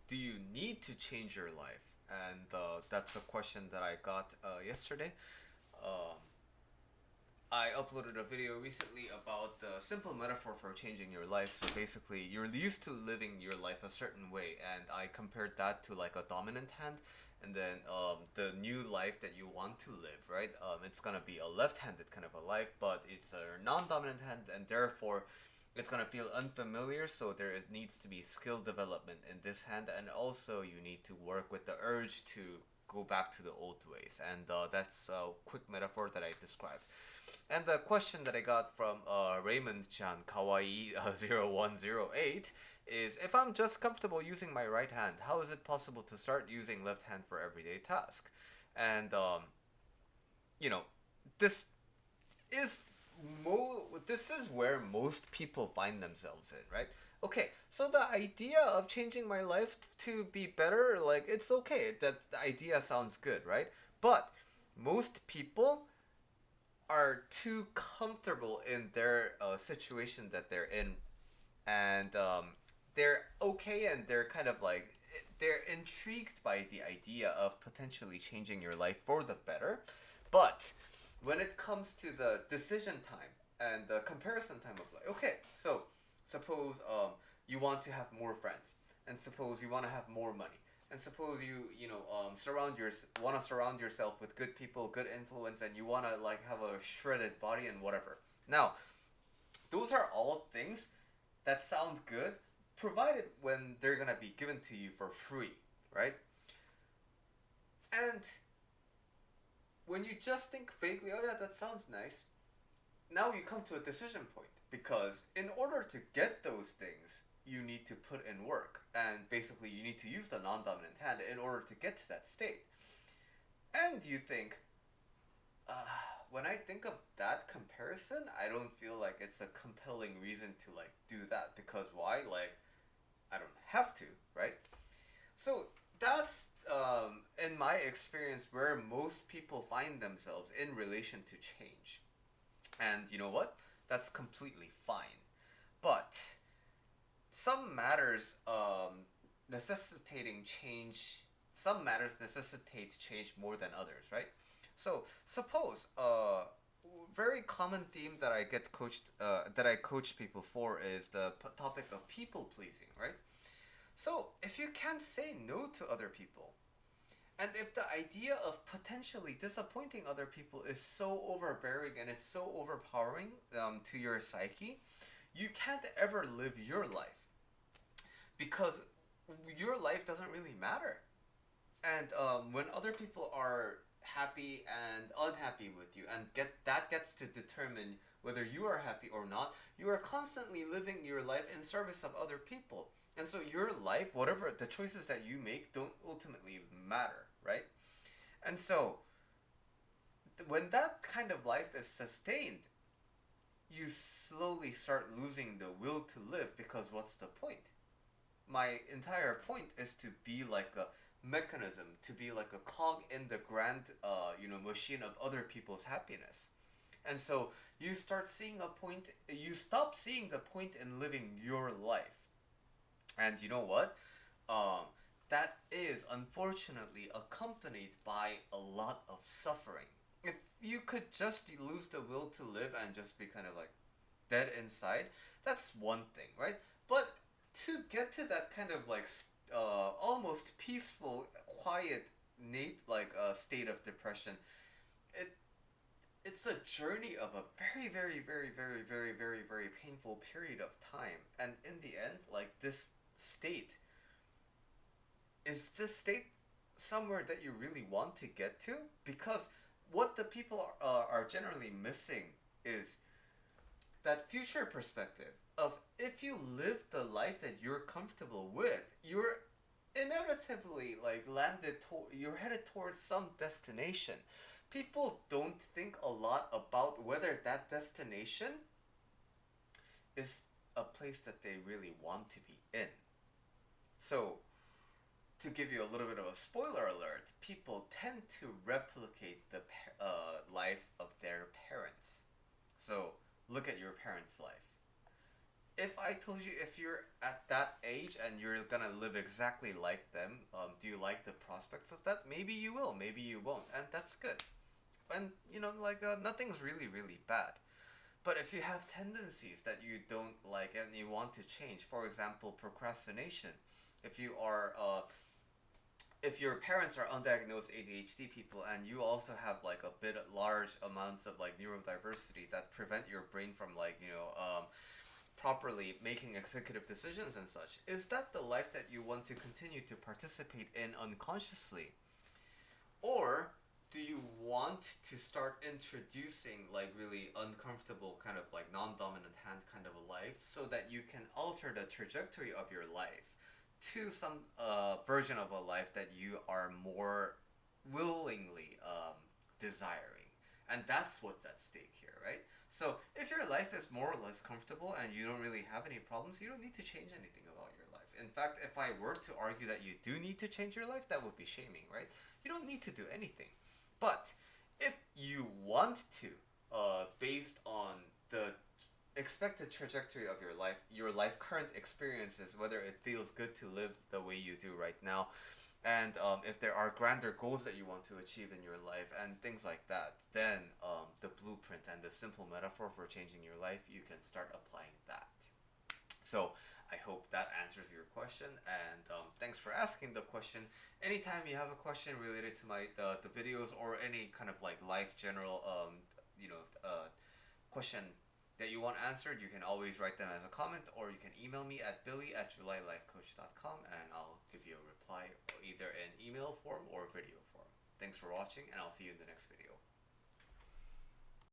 do you need to change your life? And that's a question that I got yesterday. Um, I uploaded a video recently about the simple metaphor for changing your life. So basically, you're used to living your life a certain way, and I compared that to like a dominant hand, and then the new life that you want to live, right? It's gonna be a left-handed kind of a life, but it's a non-dominant hand, and therefore, it's gonna feel unfamiliar. So needs to be skill development in this hand, and also you need to work with the urge to go back to the old ways, and that's a quick metaphor that I described. And the question that I got from Raymond-chan Kawaii 0108 is, if I'm just comfortable using my right hand, how is it possible to start using left hand for everyday task? And you know, this is this is where most people find themselves in, right? Okay, so the idea of changing my life to be better, like, it's okay. That the idea sounds good, right? But most people are too comfortable in their situation that they're in, and they're okay, and they're kind of like, they're intrigued by the idea of potentially changing your life for the better. But when it comes to the decision time and the comparison time of, like, okay, so suppose you want to have more friends, and suppose you want to have more money, and suppose surround yourself with good people, good influence, and you want to like have a shredded body and whatever. Now, those are all things that sound good, provided when they're gonna be given to you for free, right? And when you just think vaguely, oh yeah, that sounds nice, now you come to a decision point, because in order to get those things, you need to put in work, and basically you need to use the non-dominant hand in order to get to that state. And you think, uh, when I think of that comparison, I don't feel like it's a compelling reason to like do that, because why? Like, I don't have to, right? So that's in my experience where most people find themselves in relation to change. And you know what? That's completely fine. But some matters necessitating change, some matters necessitate change more than others, right? So suppose very common theme that I get coached that I coach people for is the topic of people pleasing, right? So if you can't say no to other people, and if the idea of potentially disappointing other people is so overbearing and it's so overpowering to your psyche, you can't ever live your life, because your life doesn't really matter. And when other people are happy and unhappy with you, and gets to determine whether you are happy or not, you are constantly living your life in service of other people. And so your life, whatever the choices that you make, don't ultimately matter, right? And so when that kind of life is sustained, you slowly start losing the will to live, because what's the point? My entire point is to be like a mechanism, to be like a cog in the grand machine of other people's happiness. And so you stop seeing the point in living your life. And you know what? um, that is unfortunately accompanied by a lot of suffering. If you could just lose the will to live and just be kind of like dead inside, that's one thing, right? But to get to that kind of like almost peaceful, quiet, state of depression, it it's a journey of a very, very, very, very, very, very, very painful period of time. And in the end, like, state is this state somewhere that you really want to get to? Because what the people are generally missing is that future perspective of, if you live the life that you're comfortable with, you're inevitably like you're headed towards some destination. People don't think a lot about whether that destination is a place that they really want to be in. So, to give you a little bit of a spoiler alert, people tend to replicate the life of their parents. So, look at your parents' life. if I told you if you're at that age and you're gonna live exactly like them, do you like the prospects of that? Maybe you will, maybe you won't, and that's good. And like nothing's really really bad. But if you have tendencies that you don't like and you want to change, for example, procrastination, if you are if your parents are undiagnosed ADHD people and you also have like a bit large amounts of like neurodiversity that prevent your brain from like properly making executive decisions and such, is that the life that you want to continue to participate in unconsciously? Or do you want to start introducing like really uncomfortable kind of like non-dominant hand kind of a life so that you can alter the trajectory of your life to some version of a life that you are more willingly desiring? And that's what's at stake here, right? So if your life is more or less comfortable and you don't really have any problems, you don't need to change anything about your life. In fact, if I were to argue that you do need to change your life, that would be shaming, right? You don't need to do anything. But if you want to, based on the expected trajectory of your life current experiences, whether it feels good to live the way you do right now, and if there are grander goals that you want to achieve in your life and things like that, then the blueprint and the simple metaphor for changing your life, you can start applying that. So I hope that answers your question, and thanks for asking the question. Anytime you have a question related to the videos or any kind of like life general question that you want answered, you can always write them as a comment, or you can email me at billy@julylifecoach.com, and I'll give you a reply either in email form or video form. Thanks for watching, and I'll see you in the next video.